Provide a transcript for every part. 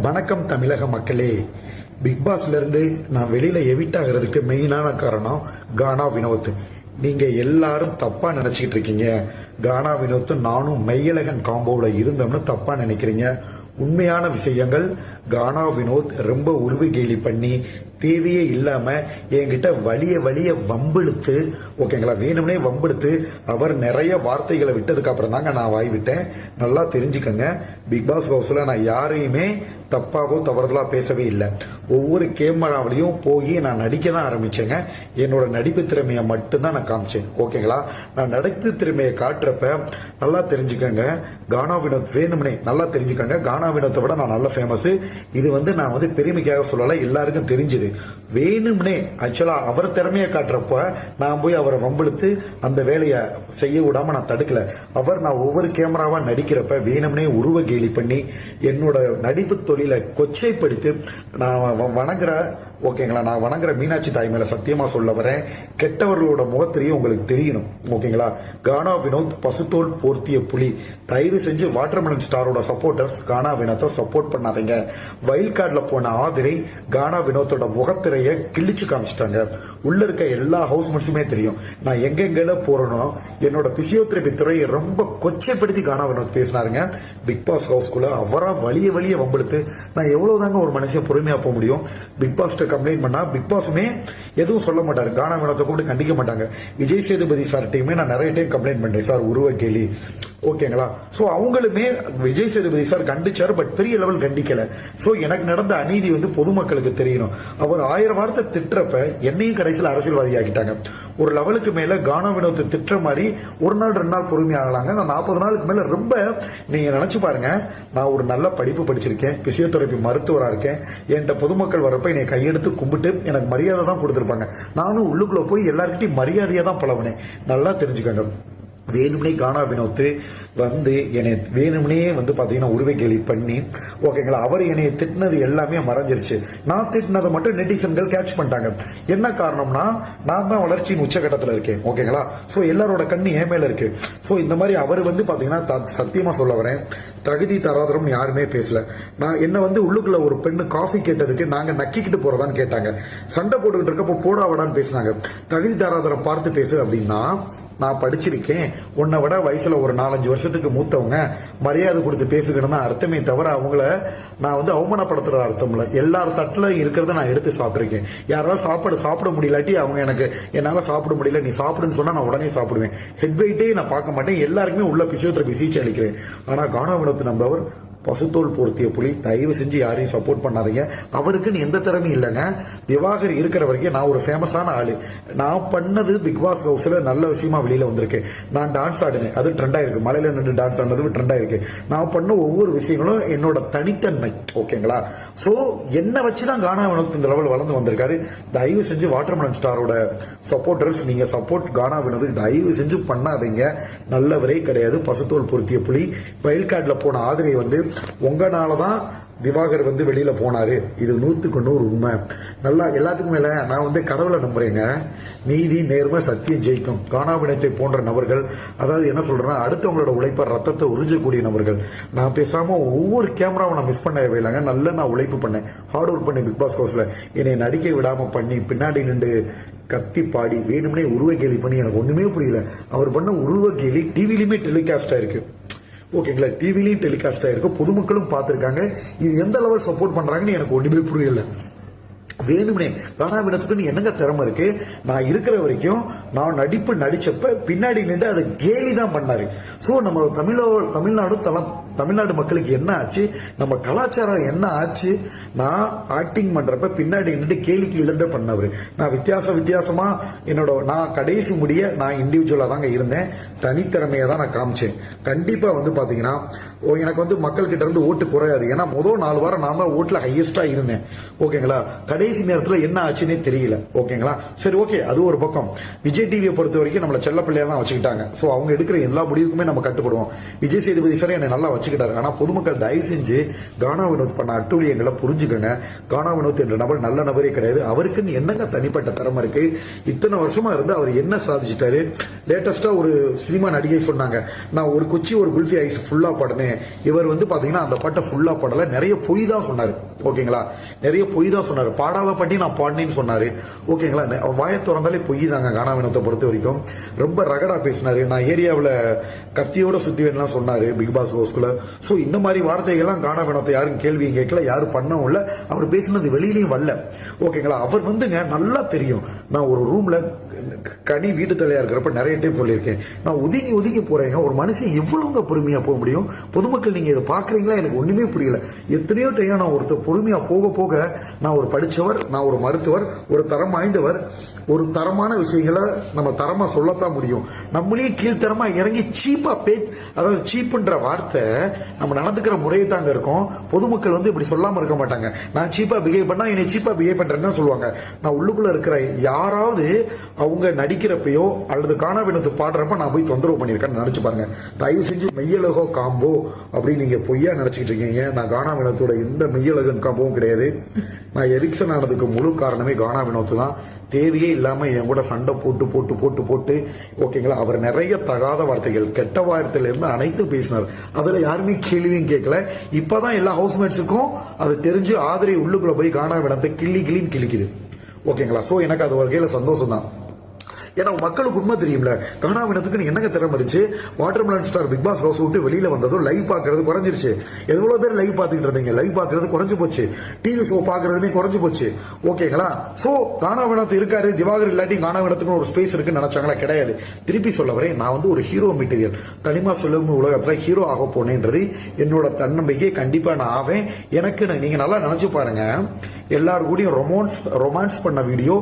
வணக்கம் தமிழக மக்களே. பிக் பாஸ்ல இருந்து நான் வெளியில எவிட் ஆகிறதுக்கு மெயினான காரணம் கானா வினோத். நீங்க எல்லாரும் தப்பா நினைச்சுக்கிட்டு இருக்கீங்க. கானா வினோத் நானும் மெய்யழகன் காம்போல இருந்தோம்னு தப்பா நினைக்கிறீங்க. உண்மையான விஷயங்கள், கானா வினோத் ரொம்ப உருவி கேலி பண்ணி தேவையே இல்லாம என்கிட்ட வலிய வம்பெடுத்து, ஓகேங்களா, வேணும்னே வம்பெடுத்து அவர் நிறைய வார்த்தைகளை விட்டதுக்கு அப்புறம் தாங்க நான் வாய் விட்டேன். நல்லா தெரிஞ்சுக்கங்க, பிக் பாஸ் ஹவுஸ்ல நான் யாரையுமே தப்பாவோ தவறுதலா பேசவே இல்லை. ஒவ்வொரு கேமராவிலையும் போய் நான் நடிக்க தான் ஆரம்பிச்சேங்க. என்னோட நடிப்பு திறமையை மட்டும்தான் நான் காமிச்சேன். ஓகேங்களா, நான் நடிப்பு திறமையை காட்டுறப்ப நல்லா தெரிஞ்சுக்கங்க, கானா வினோத் வேணும்னே நல்லா தெரிஞ்சுக்கங்க, கானா வினோத்தை விட நான் நல்ல ஃபேமஸ். இது நான் பெருமைக்காக சொல்லல, எல்லாருக்கும் தெரிஞ்சது. வேணும்னே ஆக்சுவலா அவர் திறமையை காட்டுறப்ப நான் போய் அவரை வம்பெடுத்து அந்த வேலையை செய்ய விடாம நான் தடுக்கல. நான் ஒவ்வொரு கேமராவா நடிக்கிறப்ப வேணும்னே உருவ கேலி பண்ணி என்னோட நடிப்பு தொழிலை கொச்சைப்படுத்தி நான் வணங்குற, ஓகேங்களா, நான் வணங்குற மீனாட்சி தாய் மேல சத்தியமா சொல்ல வரேன், கெட்டவர்களோட முகத்திலையும் உங்களுக்கு தெரியணும். ஓகேங்களா, கானா வினோத் பசுத்தோல் போர்த்திய புலி. தயவு செஞ்சு வாட்டர்மெலன் ஸ்டாரோட சப்போர்ட்டர்ஸ் கானா வினோத்தை சப்போர்ட் பண்ணாதீங்க. வைல்ட் கார்டுல போன ஆதிரை கானா வினோத்தோட முகத்திரைய கிழிச்சு காமிச்சிட்டாங்க. உள்ள இருக்க எல்லா ஹவுஸ்மெட்ஸுமே தெரியும் நான் எங்கெங்க போறனோ. என்னோட பிசியோதெரபி துறையை ரொம்ப கொச்சைப்படுத்தி கானா வினோத் பேசினாருங்க பிக் பாஸ் ஹவுஸ்குள்ள. அவரா வலிய வம்பெடுத்து நான் எவ்வளவுதாங்க ஒரு மனுஷன் பொறுமையா போக முடியும். பிக் பாஸ் கம்ப்ளைண்ட் பண்ணா பிக் பாஸுமே எதுவும் சொல்ல மாட்டாரு, கானா வினோத்தை கூப்பிட்டு கண்டிக்க மாட்டாங்க. விஜய் சேதுபதி சார் டீமே நான் நிறைய டைம் கம்ப்ளைண்ட் பண்ணேன், சார் உருவ கேலி, ஓகேங்களா. சோ அவங்களுமே விஜய் சேதுபதி சார் கண்டிச்சாரு, பட் பெரிய லெவல் கண்டிக்கல. சோ எனக்கு நடந்த அநீதி பொதுமக்களுக்கு தெரியணும். அவர் 1000 வார்த்தை திட்டுறப்ப என்னையும் கடைசியில் அரசியல்வாதி ஆகிட்டாங்க. ஒரு லெவலுக்கு மேல கானா வினோத்தை திட்டுற மாதிரி ஒரு நாள் 2 நாள் பொறுமையாகலாங்க. நான் 40 நாளுக்கு மேல ரொம்ப, நீங்க நினைச்சு பாருங்க, நான் ஒரு நல்ல படிப்பு படிச்சிருக்கேன், பிசியோதெரபி மருத்துவரா இருக்கேன். என்கிட்ட பொதுமக்கள் வரப்ப என்னை கையெடுத்து கும்பிட்டு எனக்கு மரியாதை தான் கொடுத்திருப்பாங்க. நானும் உள்ளுக்குள்ள போய் எல்லாருக்கிட்டையும் மரியாதையா தான் பழகுனேன். நல்லா தெரிஞ்சுக்கோங்க, வேணும்னே கானா வினோத்து என்னை வேணும்னே பாத்தீங்கன்னா உருவை கேலி பண்ணி, ஓகேங்களா, அவர் என்னை திட்டினது எல்லாமே மறைஞ்சிருச்சு. நான் திட்டினதை மட்டும் நெட்டிசன்கள் கேட்ச் பண்ணிட்டாங்க. என்ன காரணம்னா, நான் தான் வளர்ச்சியின் உச்சகட்டத்தில் இருக்கேன். ஓகேங்களா, சோ எல்லாரோட கண்ணு என் மேல இருக்கு. சோ இந்த மாதிரி அவர் பாத்தீங்கன்னா சத்தியமா சொல்ல வரேன், தகுதி தராதரம் யாருமே பேசல. நான் என்ன உள்ளுக்குள்ள ஒரு பெண்ணு காஃபி கேட்டதுக்கு நாங்க நக்கிக்கிட்டு போறதான்னு கேட்டாங்க. சண்டை போட்டுக்கிட்டு இருக்கப்போ போடாவடான்னு பேசினாங்க. தகுதி தராதரம் பார்த்து பேசு அப்படின்னா, நான் படிச்சிருக்கேன், உன்னை விட வயசுல ஒரு 4-5 வருஷத்துக்கு மூத்தவங்க, மரியாதை கொடுத்து பேசுகிறேன்னு அர்த்தமே தவிர அவங்கள நான் அவமானப்படுத்துற அர்த்தம் இல்ல. எல்லார் தட்டுல இருக்கிறத நான் எடுத்து சாப்பிட்டிருக்கேன். யாராவது சாப்பிட முடியலாட்டி அவங்க எனக்கு என்னால சாப்பிட முடியல நீ சாப்பிடுன்னு சொன்னா நான் உடனே சாப்பிடுவேன். ஹெட் வெயிட்டே நான் பார்க்க மாட்டேன். எல்லாருக்குமே உள்ள பிசியோதெரபி சிகிச்சை அளிக்கிறேன். ஆனா கானா வினோத் நம்பவர் பசுத்தோல் போர்த்திய புலி. தயவு செஞ்சு யாரையும் சப்போர்ட் பண்ணாதீங்க. அவருக்குன்னு எந்த திறமையும் இல்லைங்க. திவாகர் இருக்கிற வரைக்கும் நான் ஒரு ஃபேமஸான ஆளு. நான் பண்ணது பிக் பாஸ் ஹவுஸ்ல நல்ல விஷயமா வெளியில வந்திருக்கேன். நான் டான்ஸ் ஆடினேன், அது ட்ரெண்டா இருக்கு. மலையில நின்று டான்ஸ் ஆனது ட்ரெண்டா இருக்கு. நான் பண்ண ஒவ்வொரு விஷயங்களும் என்னோட தனித்தன்மை. ஓகேங்களா, சோ என்ன வச்சுதான் கானா வினோத் இந்த லெவல் வளர்ந்து வந்திருக்காரு. தயவு செஞ்சு வாட்டர்மெலன் ஸ்டாரோட சப்போர்ட்டர்ஸ், நீங்க சப்போர்ட் கானா வினோத் தயவு செஞ்சு பண்ணாதீங்க. நல்லவரே கிடையாது. பசுத்தோல் பொருத்திய புலி. வைல்ட் கார்டுல போன ஆதிரை உங்களாலதான் திவாகர் வெளியில போனாரு. இது 100க்கு 100 உண்மை. நல்லா எல்லாத்துக்கும் மேல நான் கடவுளை நம்புறேங்க. நீதி நேர்மை சத்தியம் ஜெயிக்கும். கானா வினோத்தை போன்ற நபர்கள், அதாவது என்ன சொல்றேன்னா, அடுத்தவங்களோட உழைப்ப ரத்தத்தை உறிஞ்சக்கூடிய நபர்கள். நான் பேசாம ஒவ்வொரு கேமராவை நான் மிஸ் பண்ணவே இல்லைங்க. நல்லா நான் உழைப்பு பண்ணேன், ஹார்ட் ஒர்க் பண்ணி பிக் பாஸ் ஹவுஸ்ல என்னை நடிக்க விடாம பண்ணி பின்னாடி நின்று கத்தி பாடி வேணும்னே உருவ கேலி பண்ணி எனக்கு ஒண்ணுமே புரியல. அவர் பண்ண உருவ கேலி டிவிலுமே டெலிகாஸ்டா இருக்கு. ஓகேங்களா, டிவிலையும் டெலிகாஸ்ட் ஆயிருக்கு, பொதுமக்களும் பார்த்திருக்காங்க. இது எந்த லெவல் சப்போர்ட் பண்றாங்கன்னு எனக்கு ஒண்ணுமே புரியல. வேணும்னே கானா வினோத்துக்கு என்னங்க திறமை இருக்கு? நான் இருக்கிற வரைக்கும் நான் நடிச்சப்ப பின்னாடி நின்று அதை கேலி தான் பண்ணாரு. சோ நம்ம தமிழ்நாடு மக்களுக்கு என்ன ஆச்சு, நம்ம கலாச்சாரம் என்ன ஆச்சு? நான் ஆக்டிங் பண்றப்ப பின்னாடி நின்று கேலிக்கு இழந்த பண்ணவர். நான் வித்தியாசமா நான் கடைசி முடிய நான் இண்டிவிஜுவலா தாங்க இருந்தேன். தனித்திறமையை தான் நான் காமிச்சேன். கண்டிப்பா பாத்தீங்கன்னா எனக்கு மக்கள் கிட்ட இருந்து ஓட்டு குறையாது. ஏன்னா முதல் 4 வாரம் நான் தான் ஓட்டுல ஹையஸ்டா இருந்தேன். ஓகேங்களா, கடைசி நேரத்தில் என்ன ஆச்சுன்னே தெரியல. ஓகேங்களா, சரி, ஓகே, அது ஒரு பக்கம். விஜய் டிவியை பொறுத்த வரைக்கும் நம்மள செல்ல பிள்ளையா தான் வச்சுக்கிட்டாங்க. சோ அவங்க எடுக்கிற எல்லா முடிவுக்குமே நம்ம கட்டுப்படுவோம். விஜய் சேதுபதி சார் என்னை நல்லா வச்சுக்கிட்டாரு. ஆனா பொதுமக்கள் தயவு செஞ்சு கானா வினோத் பண்ண அட்டூழியங்களை புரிஞ்சுக்கங்க. கானா வினோத் என்ற நபர் நல்ல நபரே கிடையாது. அவருக்குன்னு என்னங்க தனிப்பட்ட திறமை இருக்கு? இத்தனை வருஷமா இருந்து அவர் என்ன சாதிச்சிட்டாரு? லேட்டஸ்டா ஒரு சினிமா நடிகை சொன்னாங்க, நான் ஒரு குச்சி ஒரு குல்ஃபி ஐஸ் ஃபுல்லா பாடினேன். இவர் வந்து பாத்தீங்கன்னா அந்த பாட்டை ஃபுல்லா பாடல, நிறைய பொய் தான் சொன்னாரு. ஓகேங்களா, நிறைய பொய் தான் சொன்னாரு. பாடாத பாட்டி நான் பாடினேன்னு சொன்னாரு. ஓகேங்களா, வாயை திறந்தாலே பொய் தாங்க கானா வினோத்தை பொறுத்த வரைக்கும். ரொம்ப ரகடா பேசினாரு. நான் ஏரியாவில் கத்தியோட சுத்திவேன்லாம் சொன்னாரு பிக் பாஸ் ஹவுஸ்குள்ள. சோ இந்த மாதிரி வார்த்தைகள்லாம் கானா வினோத்தை யாரும் கேள்வியும் கேட்கல, யாரும் பண்ணவும் இல்ல. அவர் பேசினது வெளியிலயும் வரல. ஓகேங்களா, அவர் வந்துங்க நல்லா தெரியும். நான் ஒரு ரூம்ல கனி வீட்டு தலையா இருக்கிறப்ப நிறைய டைம் சொல்லியிருக்கேன், நான் ஒதுங்கி ஒதுங்கி போறேங்க. ஒரு மனுஷன் எவ்வளவுங்க பொறுமையா போக முடியும்? பொதுமக்கள் நீங்க இதை பாக்குறீங்களா? எனக்கு ஒண்ணுமே புரியல. எத்தனையோ டைம் நான் ஒருத்தர் பொறுமையா போக போக, நான் ஒரு படிச்சவர், நான் ஒரு மருத்துவர், ஒரு தரம் வாய்ந்தவர், ஒரு தரமான விஷயங்களை நம்ம தரமா சொல்லத்தான் முடியும். நம்மளே கீழ்த்தரமா இறங்கி சீப்பா அதாவது சீப்புன்ற வார்த்தை நம்ம நடந்துக்கிற முறையை தாங்க இருக்கும். பொதுமக்கள் வந்து இப்படி சொல்லாம இருக்க மாட்டாங்க. நான் சீப்பா பிஹேவ் பண்ணா என்னை சீப்பா பிஹேவ் பண்றேன்னு தான் சொல்லுவாங்க. நான் உள்ளுக்குள்ள இருக்கிற யாராவது அவங்க நடிக்கிறப்பயோ அல்லது கானா வினோத் பாடுறப்ப நான் போய் தொந்தரவு பண்ணிருக்கேன்னு நினைச்சு பாருங்க. தயவு செஞ்சு மெய்யலகோ காம்போ அப்படின்னு நீங்க பொய்யா நினைச்சுக்கிட்டு இருக்கீங்க. நான் கானா வினோத்தோட எந்த மெய்யலகன் காம்போவும் கிடையாது. நான் எரிக்சன் ஆனதுக்கு முழு காரணமே கானா வினோத் தான். தேவையே இல்லாம என் கூட சண்டை போட்டு போட்டு போட்டு போட்டு ஓகேங்களா, அவர் நிறைய தகாத வார்த்தைகள், கெட்ட வார்த்தையில இருந்து அனைத்து பேசினார். அதுல யாருமே கேள்வியும் கேட்கல. இப்பதான் எல்லா ஹவுஸ்மேட்ஸுக்கும் அது தெரிஞ்சு ஆதரை உள்ளுக்குள்ள போய் கானா வினோத்தை கிள்ளின்னு கிழிக்குது. ஓகேங்களா, சோ எனக்கு அது ஒரு வகையில சந்தோஷம் தான். ஏன்னா மக்களுக்கு உண்மை தெரியும்ல, கானா வினோத்துக்கு என்னங்க திறமை இருந்துச்சு? Watermelon star Bigg Boss house விட்டு வெளியில வந்ததும் லைவ் பாக்குறது குறைஞ்சிருச்சு. எவ்வளவு பேர் லைவ் பாத்துக்கிட்டு இருந்தீங்க? லைவ் பாக்குறது குறைஞ்சு போச்சு. டிவி ஷோ பாக்குறதுமே குறைஞ்சு போச்சு. ஓகேங்களா, சோ கானா வினோத் இருக்காரு, திவாகர் இல்லாட்டி கானா வினோத்துக்கு ஒரு ஸ்பேஸ் இருக்குன்னு நினைச்சாங்களா? கிடையாது. திருப்பி சொல்ல வரேன், நான் வந்து ஒரு ஹீரோ மெட்டீரியல். தனிமா சொல்லும் உலகத்துல ஹீரோ ஆக போனேன்றது என்னோட தன்னம்பிக்கை. கண்டிப்பா நான் ஆவேன். எனக்கு நீங்க நல்லா நினைச்சு பாருங்க, எல்லாரும் கூடயும் ரொமான்ஸ் பண்ண வீடியோ,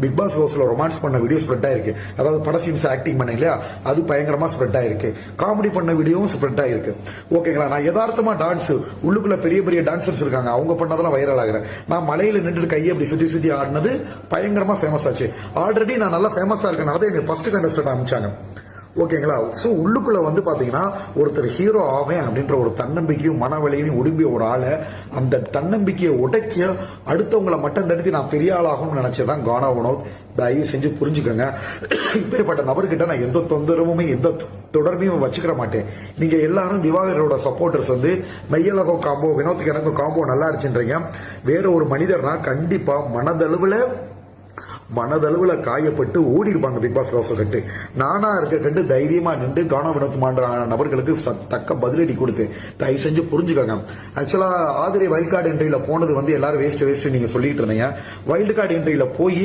பிக் பாஸ் ஹவுஸ்ல ரொமான்ஸ் பண்ண வீடியோ ஸ்ப்ரெட் ஆயிருக்கு. அதாவது பட சீன்ஸ் ஆக்டிங் பண்ண இல்லையா, அது பயங்கரமா ஸ்ப்ரெட் ஆயிருக்கு. காமெடி பண்ண வீடியோவும் ஸ்ப்ரெட் ஆயிருக்கு. ஓகேங்களா, நான் யதார்த்தமா டான்ஸ், உள்ளுக்குள்ள பெரிய பெரிய டான்சர்ஸ் இருக்காங்க, அவங்க பண்ணதெல்லாம் வைரல் ஆகிறேன். நான் மலையில நின்று கையை அப்படி சுத்தி சுத்தி ஆடினது பயங்கரமா ஃபேமஸ் ஆச்சு. ஆல்ரெடி நான் நல்லா ஃபேமஸா இருக்கனால தான் எனக்கு ஃபர்ஸ்ட் கண்டஸ்டன்ட் அமைச்சாங்க. ஓகேங்களா, சோ உள்ளுக்குள்ள வந்து பாத்தீங்கன்னா ஒருத்தர் ஹீரோ ஆவேன் அப்படின்ற ஒரு தன்னம்பிக்கையும் மனவலையும் உடும்பிய ஒரு ஆளை, அந்த தன்னம்பிக்கையை உடைக்க அடுத்தவங்களை மட்டும் தடுத்து நான் பெரிய ஆளாகும் நினைச்சதான் கானா வினோத். தயவு செஞ்சு புரிஞ்சுக்கோங்க. இப்பேற்பட்ட நபர்கிட்ட நான் எந்த தொந்தரவுமே எந்த தொடர்பையும் வச்சுக்கிற மாட்டேன். நீங்க எல்லாரும் திவாகரோட சப்போர்டர்ஸ் வந்து மெய்யலகோ காம்போ, வினோத்துக்கு எனக்கு காம்போ நல்லா இருந்துச்சுன்றீங்க. வேற ஒரு மனிதர்னா கண்டிப்பா மனதளவுல காயப்பட்டு ஓடி இருப்பாங்க பிக் பாஸ் ஹவுஸ் கட்டு. நானா இருக்க கண்டு தைரியமா நின்று கானா வினோத் மாண்ட நபர்களுக்கு தக்க பதிலடி கொடுத்து தயவு செஞ்சு புரிஞ்சுக்காங்க. ஆக்சுவலா ஆதிரை வைல்ட் கார்டு என்ட்ரியில போனது வந்து எல்லாரும் வேஸ்ட் நீங்க சொல்லிட்டு இருந்தீங்க. வைல்டு கார்டு என்ட்ரியில போய்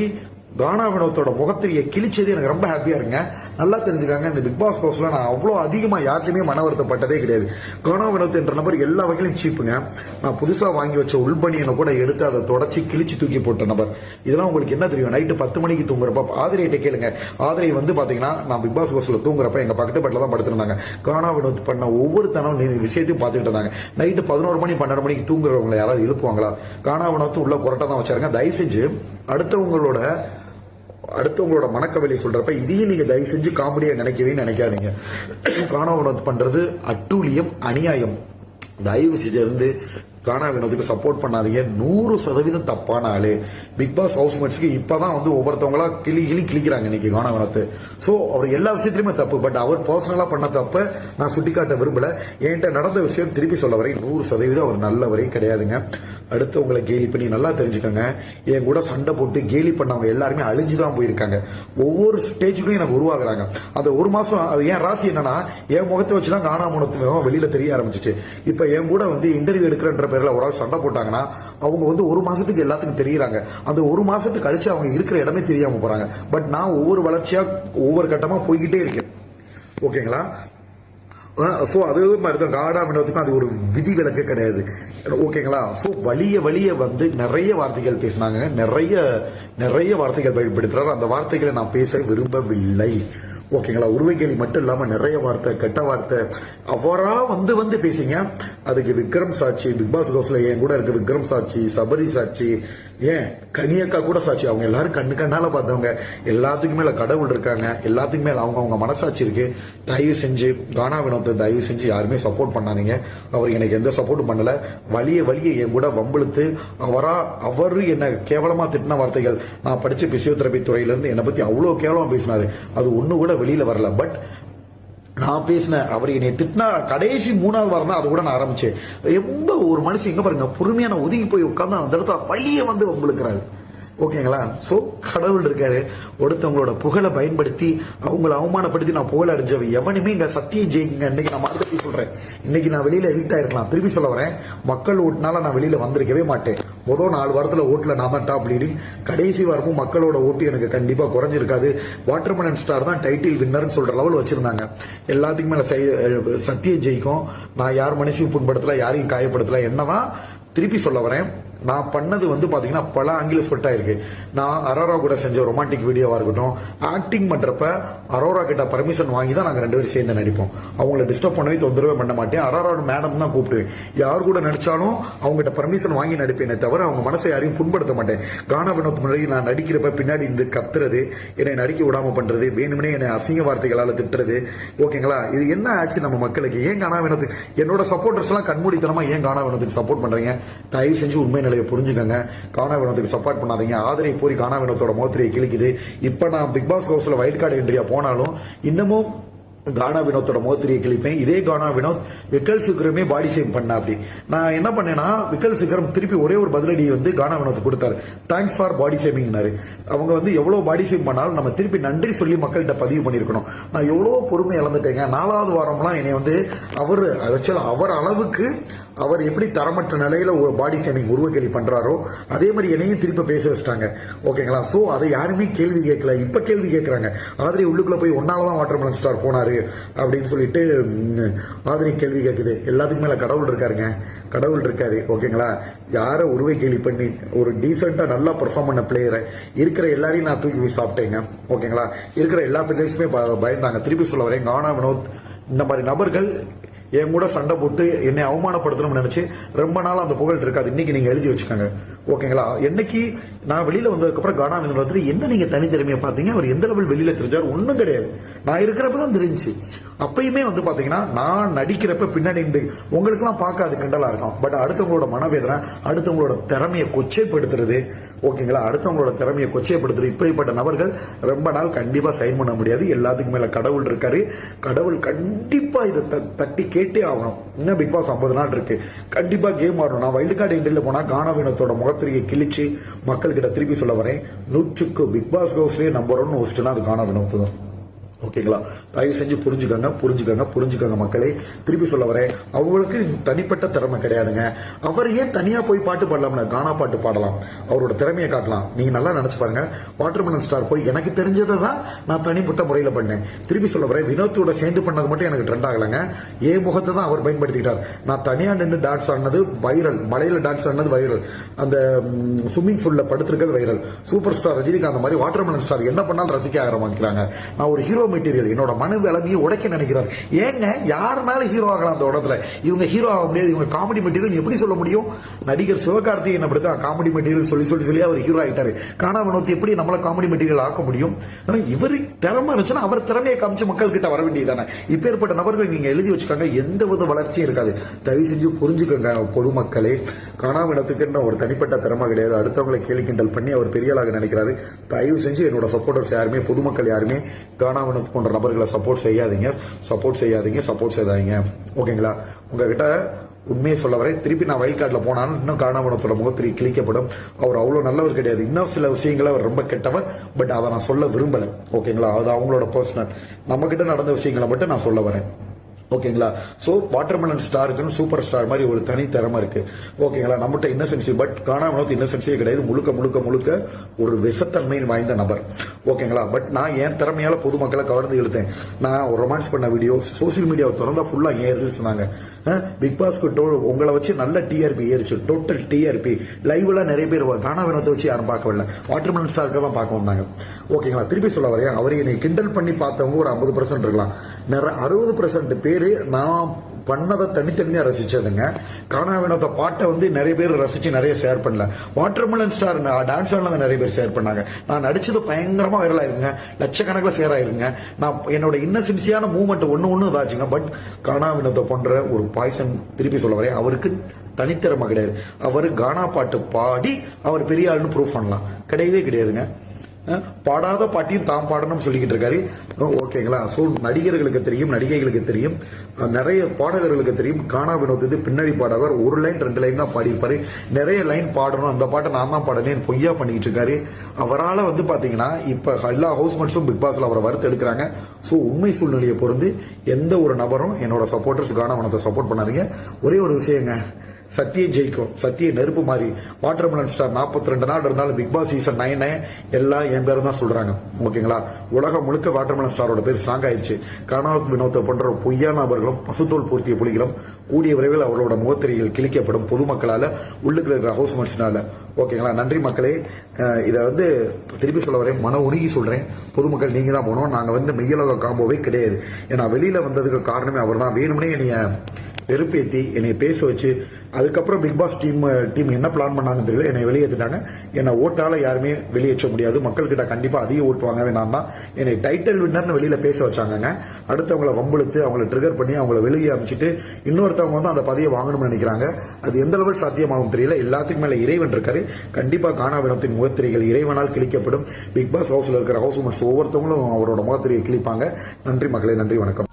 கானா வினோத்தோட முகத்திரியை கிழிச்சது எனக்கு ரொம்ப ஹாப்பியா இருங்க. நல்லா தெரிஞ்சுக்காங்க, இந்த பிக் பாஸ் ஹவுஸ்ல நான் அவ்வளவு அதிகமா யாருக்குமே மன வருத்தப்பட்டதே கிடையாது. கானா வினோத் என்ற நபர் எல்லா வகையிலும் சீப்புங்க. நான் புதுசா வாங்கி வச்ச உள்பனியனை கூட எடுத்து அதை தொடச்சி கிழிச்சு தூக்கி போட்ட நபர். இதெல்லாம் உங்களுக்கு என்ன தெரியும்? நைட்டு 10 மணிக்கு தூங்குறப்ப ஆதிரையிட்ட கேளுங்க. ஆதிரை வந்து பாத்தீங்கன்னா நான் பிக் பாஸ் ஹவுஸ்ல தூங்குறப்ப எங்க பக்கத்து பட்டில தான் படுத்திருந்தாங்க. கானா வினோத் பண்ண ஒவ்வொரு தனம் விஷயத்தையும் பார்த்துட்டு இருந்தாங்க. நைட்டு 11 மணி 12 மணிக்கு தூங்குறவங்களை யாராவது எழுப்புவாங்களா? கானா வினோத் உள்ள கொரட்டை தான் வச்சாருங்க. தயவு செஞ்சு அடுத்தவங்களோட மனக்கவலை சொல்றப்ப இதையும் நீங்க தயவு செஞ்சு காமெடியா நினைக்காதீங்க. கானா வினோத் பண்றது அட்டூழியம், அநியாயம். தயவு செஞ்சு இருந்து கானா வினோத்துக்கு சப்போர்ட் பண்ணாதீங்க. 100% தப்பான ஆளு. பிக் பாஸ் ஹவுஸ்மேட்ஸ்க்கு இப்பதான் வந்து ஒவ்வொருத்தவங்களா கிளிக்கிறாங்க இன்னைக்கு கானா வினோத். சோ அவர் எல்லா விஷயத்திலுமே தப்பு. பட் அவர் பர்சனலா பண்ண தப்ப நான் சுட்டிக்காட்ட விரும்பல. என்கிட்ட நடந்த விஷயம் திருப்பி சொல்ல வரேன், 100% அவர் நல்லவரே கிடையாதுங்க. அடுத்து உங்களை கேலி பண்ணி நல்லா தெரிஞ்சுக்கோங்க. என் கூட சண்டை போட்டு கேலி பண்ணவங்க எல்லாருமே அழிஞ்சுதான் போயிருக்காங்க. ஒவ்வொரு ஸ்டேஜுக்கும் எனக்கு உருவாக்குறாங்க. அந்த ஒரு மாசம் அது ஏன் ராசி என்னன்னா, என் முகத்தை வச்சுதான் கானா வினோத் வெளியில தெரிய ஆரம்பிச்சிச்சு. இப்ப என் கூட வந்து இன்டர்வியூ எடுக்கிறன்ற பேர்ல ஒரு ஆள் சண்டை போட்டாங்கன்னா அவங்க வந்து ஒரு மாசத்துக்கு எல்லாத்துக்கும் தெரியறாங்க. அந்த ஒரு மாசத்துக்கு கழிச்சு அவங்க இருக்கிற இடமே தெரியாம போறாங்க. பட் நான் ஒவ்வொரு வளர்ச்சியா ஒவ்வொரு கட்டமா போய்கிட்டே இருக்கேன். ஓகேங்களா, சோ அதே மாதிரி தான் கானா வினோத்துக்கும் அது ஒரு விதி விலக்கு கிடையாது. ஓகேங்களா, சோ வலிய வந்து நிறைய வார்த்தைகள் பேசினாங்க, நிறைய வார்த்தைகள் பயன்படுத்துறாரு. அந்த வார்த்தைகளை நான் பேச விரும்பவில்லை. ஓகேங்களா. உருவகேலி மட்டும் இல்லாம நிறைய வார்த்தை, கெட்ட வார்த்தை அவரா வந்து பேசிங்க. அதுக்கு விக்ரம் சாட்சி, பிக் பாஸ் ஹவுஸ்ல என் கூட இருக்கு விக்ரம் சாட்சி, சபரி சாட்சி, ஏன் கனியக்கா கூட சாட்சி. அவங்க எல்லாரும் கண்ணால பார்த்தவங்க. எல்லாத்துக்கும் மேல கடவுள் இருக்காங்க, எல்லாத்துக்கும் மேல அவங்க மனசாட்சி இருக்கு. தயவு செஞ்சு கானா வினோத்தை தயவு செஞ்சு யாருமே சப்போர்ட் பண்ணாதீங்க. அவர் எனக்கு எந்த சப்போர்ட்டும் பண்ணல. வலிய என் கூட வம்பிழுத்து அவரு என்ன கேவலமா திட்டின வார்த்தைகள், நான் படிச்ச பிசியோதெரபி துறையில இருந்து என்னை பத்தி அவ்வளவு கேவலமா பேசினாரு. அது ஒண்ணு கூட வெளியில வரல. பட் நான் பேசினேன், அவர் என்னை திட்டினா கடைசி 3வது வாரம் தான் அது கூட நான் ஆரம்பிச்சேன். ரொம்ப ஒரு மனுஷன் எங்க பாருங்க பொறுமையான ஒதுங்கி போய் உட்கார்ந்து அந்த இடத்துல வழிய வந்து வம்பிழுக்கிறாரு. ஓகேங்களா. சோ கடவுள் இருக்காரு. ஒருத்தவங்களோட புகழை பயன்படுத்தி அவங்கள அவமானப்படுத்தி நான் புகழ் அடைஞ்சவ எவனுமே இங்க சத்தியம் ஜெயிங்க. இன்னைக்கு நான் மாற்றி சொல்றேன், இன்னைக்கு நான் வெளியில வீட்டா இருக்கலாம். திருப்பி சொல்ல வரேன், மக்கள் ஓட்டுனால நான் வெளியில வந்திருக்கவே மாட்டேன். முதல் 4 வாரத்துல ஓட்டுல நான் தான் டாப் லீடிங். கடைசி வாரமும் மக்களோட ஓட்டு எனக்கு கண்டிப்பா குறைஞ்சிருக்காது. வாட்டர்மெலன் ஸ்டார் தான் டைட்டில் வின்னர்னு சொல்ற லெவல் வச்சிருந்தாங்க. எல்லாத்துக்கும் மேல சத்தியம் ஜெயிக்கும். நான் யார் மனுஷியும் புண்படுத்தல, யாரையும் காயப்படுத்தல. என்னதான் திருப்பி சொல்ல வரேன், நான் பண்ணது வந்து பாத்தீங்கன்னா பல ஆங்கில ஸ்பெக்ட் ஆயிருக்கு. நான் அரோரா கூட செஞ்ச ரொமான்டிக் வீடியோவா இருக்கட்டும், ஆக்டிங் பண்றப்ப அரோரா கிட்ட பர்மிஷன் வாங்கி தான் நாங்க 2 பேரும் சேர்ந்து நடிப்போம். அவங்கள டிஸ்டர்ப் பண்ணவே தொந்தரவே பண்ண மாட்டேன். அரோரா மேடம் தான் கூப்பிடுவேன். யார் கூட நடிச்சாலும் அவங்ககிட்ட பர்மிஷன் வாங்கி நடிப்பேனே தவிர அவங்க மனசை யாரையும் புண்படுத்த மாட்டேன். கானா வினோத் முன்னாடி நான் நடிக்கிறப்ப பின்னாடி நின்று கத்துறது, என்னை நடிக்க விடாம பண்றது, வேணும்னே என்னை அசிங்க வார்த்தைகளால திட்டுறது. ஓகேங்களா. இது என்ன ஆச்சு நம்ம மக்களுக்கு? ஏன் கானா வினோத்துக்கு என்னோட சப்போர்ட்டர்ஸ் எல்லாம் கண்மூடித்தனமா ஏன் கானா வினோத்துக்கு சப்போர்ட் பண்றீங்க? தயவு செஞ்சு உண்மை நிலையை புரிஞ்சுக்கங்க. கானா வினோத்துக்கு சப்போர்ட் பண்ணாதீங்க. ஆதரை போய் கானா வினோத்தோட மோத்திரையை கிழிக்குது. இப்ப நான் பிக் பாஸ் ஹவுஸ்ல வைல்ட் கார்டு என்ட்ரியா போனாலும் இன்னமும் கானா வினோத்தோட மோத்திரியை கிழிப்பேன். இதே கானா வினோத் விக்கல் சிக்கரமே பாடி ஷேம் பண்ண. அப்படி நான் என்ன பண்ணேன்னா, விக்கல் சிக்கரம் திருப்பி ஒரே ஒரு பதிலடி வந்து கானா வினோத் கொடுத்தாரு. தேங்க்ஸ் ஃபார் பாடி ஷேமிங்னாரு. அவங்க வந்து எவ்வளவு பாடி ஷேம் பண்ணாலும் நம்ம திருப்பி நன்றி சொல்லி மக்கள்கிட்ட பதிவு பண்ணிருக்கணும். நான் எவ்வளவு பொறுமை இழந்துட்டேங்க. 4வது வாரம்லாம் என்னை வந்து அவர் அளவுக்கு அவர் எப்படி தரமற்ற நிலையில ஒரு பாடி ஷேமிங் உருவக்கேலி பண்றாரோ அதே மாதிரி என்னையும் திருப்பி பேச வச்சிட்டாங்க. ஓகேங்களா. சோ அதை யாருமே கேள்வி கேட்கல. இப்ப கேள்வி கேட்கறாங்க. ஆதிரி உள்ளுக்குள்ள போய் ஒன்னாலதான் வாட்டர்மெலன் ஸ்டார் போனாரு அப்படின்னு சொல்லிட்டு ஆதிரி கேள்வி கேட்குது. எல்லாத்துக்கும் மேல கடவுள் இருக்காருங்க. கடவுள் இருக்காரு. ஓகேங்களா. யார உருவை கேள்வி பண்ணி ஒரு டீசெண்டா நல்லா பெர்ஃபார்ம் பண்ண பிளேயரை இருக்கிற எல்லாரையும் நான் தூக்கி போய் சாப்பிட்டேங்க. ஓகேங்களா. இருக்கிற எல்லா பிளேயர்ஸுமே பயந்தாங்க. திருப்பி சொல்ல வரேன், கானா வினோத் இந்த மாதிரி நபர்கள் என் கூட சண்டை போட்டு என்னை அவமானப்படுத்தணும்னு நினைச்சு ரொம்ப நாள் அந்த புகழ் இருக்காது. இன்னைக்கு நீங்க எழுதி வச்சுக்கோங்க. ஓகேங்களா. என்னைக்கு நான் வெளியில வந்ததுக்கு அப்புறம் கானா வினோத் என்ன நீங்க தனித்திறமையை பாத்தீங்க? அவர் எந்த லெவல் வெளியில தெரிஞ்சார்? ஒன்னும் கிடையாது. நான் இருக்கிறப்பதான் தெரிஞ்சு. அப்பயுமே வந்து பாத்தீங்கன்னா நான் நடிக்கிறப்ப பின்னாடி உங்களுக்கு எல்லாம் பார்க்காது கிண்டலா இருக்கும். பட் அடுத்தவங்களோட மனவேதனை, அடுத்தவங்களோட திறமையை கொச்சைப்படுத்துறது. ஓகேங்களா. அடுத்தவங்களோட திறமையை கொச்சைப்படுத்துறது. இப்படிப்பட்ட நபர்கள் ரொம்ப நாள் கண்டிப்பா சைன் பண்ண முடியாது. எல்லாத்துக்கும் மேல கடவுள் இருக்காரு. கடவுள் கண்டிப்பா இதை தட்டி கேட்டே ஆகணும். இன்னும் பிக் பாஸ் 50 நாள் இருக்கு. கண்டிப்பா கேம் ஆடணும். நான் வைல்டு கார்டு என்ட்ரியில போனா கானா வினோத்தோட முகத்திரியை கிழிச்சு மக்கள் கிட்ட திருப்பி சொல்ல வரேன், 100க்கு பிக் பாஸ் ஹவுஸ்லயே நம்பர் 1 ஹோஸ்ட்னா அது கானா வினோத் தான். ஓகேங்களா. தயவு செஞ்சு புரிஞ்சுக்கங்க மக்களே. திருப்பி சொல்ல வரேன், அவங்களுக்கு தனிப்பட்ட திறமை கிடையாதுங்க. அவர் ஏன் தனியா போய் பாட்டு பாடலாம்ல? கானா பாட்டு பாடலாம், அவரோட திறமையை காட்டலாம். நீங்க நல்லா நினைச்சு பாருங்க. வாட்டர்மெலன் ஸ்டார் போய் எனக்கு தெரிஞ்சதை தான் நான் தனிப்பட்ட முறையில பண்ணேன். திருப்பி சொல்ல வரேன், வினோத்தோட சேர்ந்து பண்ணது மட்டும் எனக்கு ட்ரெண்ட் ஆகலைங்க. ஏன் முகத்தை தான் அவர் பயன்படுத்திக்கிட்டார். நான் தனியா நின்று டான்ஸ் ஆடினது வைரல், மலையில டான்ஸ் ஆடினது வைரல், அந்த ஸ்விம்மிங் பூல்ல படுத்திருக்கிறது வைரல். சூப்பர் ஸ்டார் ரஜினிகாந்த் அந்த மாதிரி வாட்டர்மெலன் ஸ்டார் என்ன பண்ணாலும் ரசிக்க ஆரம்பிக்கிறாங்க. நான் ஒரு ஹீரோ மெட்டீரியல், என்னோட மன விளங்கியை உடைக்க நினைக்கிறார். ஏங்க யாருனாலும் ஹீரோ ஆகலாம் அந்த இடத்துல. இவங்க ஹீரோ ஆக முடியாது, இவங்க காமெடி மெட்டீரியல் எப்படி சொல்ல முடியும்? நடிகர் சிவகார்த்திகேயன் அப்படித்தான் காமெடி மெட்டீரியல் சொல்லி அவர் ஹீரோ ஆயிட்டாரு. கானா வினோத் எப்படி நம்மள காமெடி மெட்டீரியல் ஆக்க முடியும்? இவர் திறமை இருந்துச்சுன்னா அவர் திறமையை காமிச்சு மக்கள் கிட்ட வர வேண்டியதானே. இப்பேற்பட்ட நபர்கள் நீங்க எழுதி வச்சுக்காங்க, எந்த வித வளர்ச்சியும் இருக்காது. தயவு செஞ்சு புரிஞ்சுக்கோங்க பொதுமக்களே. கானா வினோத்துக்கு ஒரு தனிப்பட்ட திறமை கிடையாது. அடுத்தவங்களை கேலி கிண்டல் பண்ணி அவர் பெரியாளாக நினைக்கிறாரு. தயவு செஞ்சு என்னோட சப்போர்ட்டர்ஸ் யாருமே, பொதுமக்கள் யாருமே கானா வினோத் போன்ற நபர்களை சப்போர்ட் செய்யாதீங்க. ஓகேங்களா. உங்ககிட்ட உண்மையை சொல்ல வரை, திருப்பி நான் வைல்ட் கார்டில் போனாலும் இன்னும் கானா வினோத்தோட முகத்திரி கிழிக்கப்படும். அவர் அவ்வளவு நல்லவர் கிடையாது. இன்னும் சில விஷயங்களை அவர் ரொம்ப கெட்டவர். பட் அதை நான் சொல்ல விரும்பல. ஓகேங்களா. அது அவங்களோட பர்சனல். நம்ம கிட்ட நடந்த விஷயங்களை மட்டும் நான் சொல்ல வரேன். ஓகேங்களா. சோ வாட்டர்மெலன் ஸ்டாருக்கு சூப்பர் ஸ்டார் மாதிரி ஒரு தனி திறமை இருக்கு. ஓகேங்களா. நம்மகிட்ட இன்னசென்சி, பட் கானா வினோத் இன்னசென்சியே கிடையாது. முழுக்க ஒரு விஷத்தன்மையில் வாய்ந்த நபர். ஓகேங்களா. பட் நான் என் திறமையால பொதுமக்களை கவர்ந்து இழுத்தேன். நான் ரொமான்ஸ் பண்ண வீடியோ சோசியல் மீடியாவை திறந்தா ஃபுல்லா ஏன் ரீல்ஸ் நாங்க பிக் பாஸ்க்கு உங்களை வச்சு நல்ல டிஆர்பி ஏறிச்சு, டோட்டல் டிஆர்பி. லைவ்ல நிறைய பேர் கானா வினோத்தை வச்சு யாரும் பார்க்கவில்லை, வாட்டர்மெலன் ஸ்டாருக்கு தான் பார்க்க வந்தாங்க. ஓகேங்களா, திருப்பி சொல்ல வரையா, அவரை என்னை கிண்டல் பண்ணி பார்த்தவங்க ஒரு 50% இருக்கலாம். 60% பேரு நான் பண்ணதை தனித்தனியா ரசிச்சதுங்க. கானா வினோத பாட்டை வந்து நிறைய பேர் ரசிச்சு நிறைய ஷேர் பண்ணல. வாட்டர்மெலன் ஸ்டார் டான்ஸ் ஆனதை நிறைய பேர் ஷேர் பண்ணாங்க. நான் நடிச்சது பயங்கரமா வைரல் ஆயிருங்க, லட்சக்கணக்கில் ஷேர் ஆயிருங்க. நான் என்னோட இன்னசென்சியான மூவ்மெண்ட் ஒன்னு இதாச்சுங்க. பட் கானா வினோத போன்ற ஒரு பாய்சன், திருப்பி சொல்ல வரேன், அவருக்கு தனித்திறமை கிடையாது. அவர் கானா பாட்டு பாடி அவர் பெரிய ஆளுன்னு ப்ரூவ் பண்ணலாம், கிடையவே கிடையாதுங்க. பாடாத பாட்டியும் தாம் பாடணும்னு சொல்லிக்கிட்டு இருக்காரு. ஓகேங்களா, ஸோ நடிகர்களுக்கு தெரியும், நடிகைகளுக்கு தெரியும், நிறைய பாடகர்களுக்கு தெரியும். கானா வினோத் பின்னாடி பாடகர் 1 லைன் 2 லைன் தான் பாடியிருப்பாரு. நிறைய லைன் பாடணும், அந்த பாட்டை நான் தான் பாடனேன்னு பொய்யா பண்ணிக்கிட்டு இருக்காரு. அவரால் வந்து பாத்தீங்கன்னா இப்ப எல்லா ஹவுஸ்மேட்ஸும் பிக் பாஸ்ல அவரை வறுத்து எடுக்கிறாங்க. ஸோ உண்மை சூழ்நிலையை பொறுத்து எந்த ஒரு நபரும் என்னோட சப்போர்ட்டர்ஸ் கானா வினோத்தை சப்போர்ட் பண்ணாதீங்க. ஒரே ஒரு விஷயங்க, சத்தியம் ஜெயிக்கும், சத்திய நெருப்பு மாதிரி. வாட்டர்மெலன் ஸ்டார் 42 நாள் இருந்தாலும் பிக் பாஸ் சீசன் 9 எல்லாம் என் பேரும் தான் சொல்றாங்க. ஓகேங்களா, உலகம் முழுக்க வாட்டர்மெலன் ஸ்டாரோட பேர் ஸ்ட்ராங் ஆயிடுச்சு. கானா வினோத்தை போன்ற பொய்யான நபர்களும் பசுத்தோல் பூர்த்திய புலிகளும் கூடிய விரைவில் அவர்களோட முகத்திரையில் கிழிக்கப்படும் பொதுமக்களால, உள்ளுக்கு இருக்கிற ஹவுஸ்மேட்ஸ்னால. ஓகேங்களா, நன்றி மக்களே. இதை வந்து திருப்பி சொல்ல வரேன், மன உருகி சொல்றேன், பொதுமக்கள் நீங்க தான் போனோம். நாங்க வந்து மெய்யலக காம்போவே கிடையாது. ஏன்னா வெளியில வந்ததுக்கு காரணமே அவர் தான். வேணும்னே என்னைய வெறுப்பேத்தி என்னை பேச வச்சு, அதுக்கப்புறம் பிக் பாஸ் டீம் என்ன பிளான் பண்ணாங்கன்னு தெரியல, என்னை வெளியேற்றிட்டாங்க. என்னை ஓட்டால யாருமே வெளியேற்ற முடியாது. மக்கள் கிட்ட கண்டிப்பா அதிக ஓட்டு வாங்கவே நான் தான். என்னை டைட்டில் வின்னர்னு வெளியில பேச வச்சாங்க. அடுத்தவங்களை வம்புழுத்து அவங்களை ட்ரிகர் பண்ணி அவங்களை வெளியே அமைச்சிட்டு இன்னொருத்தவங்க வந்து அந்த பதவியை வாங்கணும்னு நினைக்கிறாங்க. அது எந்த அளவுக்கு சாத்தியமாகும் தெரியல. எல்லாத்துக்கும் மேல இறைவன் இருக்காரு. கண்டிப்பா கானா வினோத்தின் முகத்திரைகள் இறைவனால் கிழிக்கப்படும். பிக் பாஸ் ஹவுஸ்ல இருக்கிற ஹவுஸ்மேட்ஸ் ஒவ்வொருத்தவங்களும் அவரோட முகத்திரையை கிழிப்பாங்க. நன்றி மக்களே, நன்றி, வணக்கம்.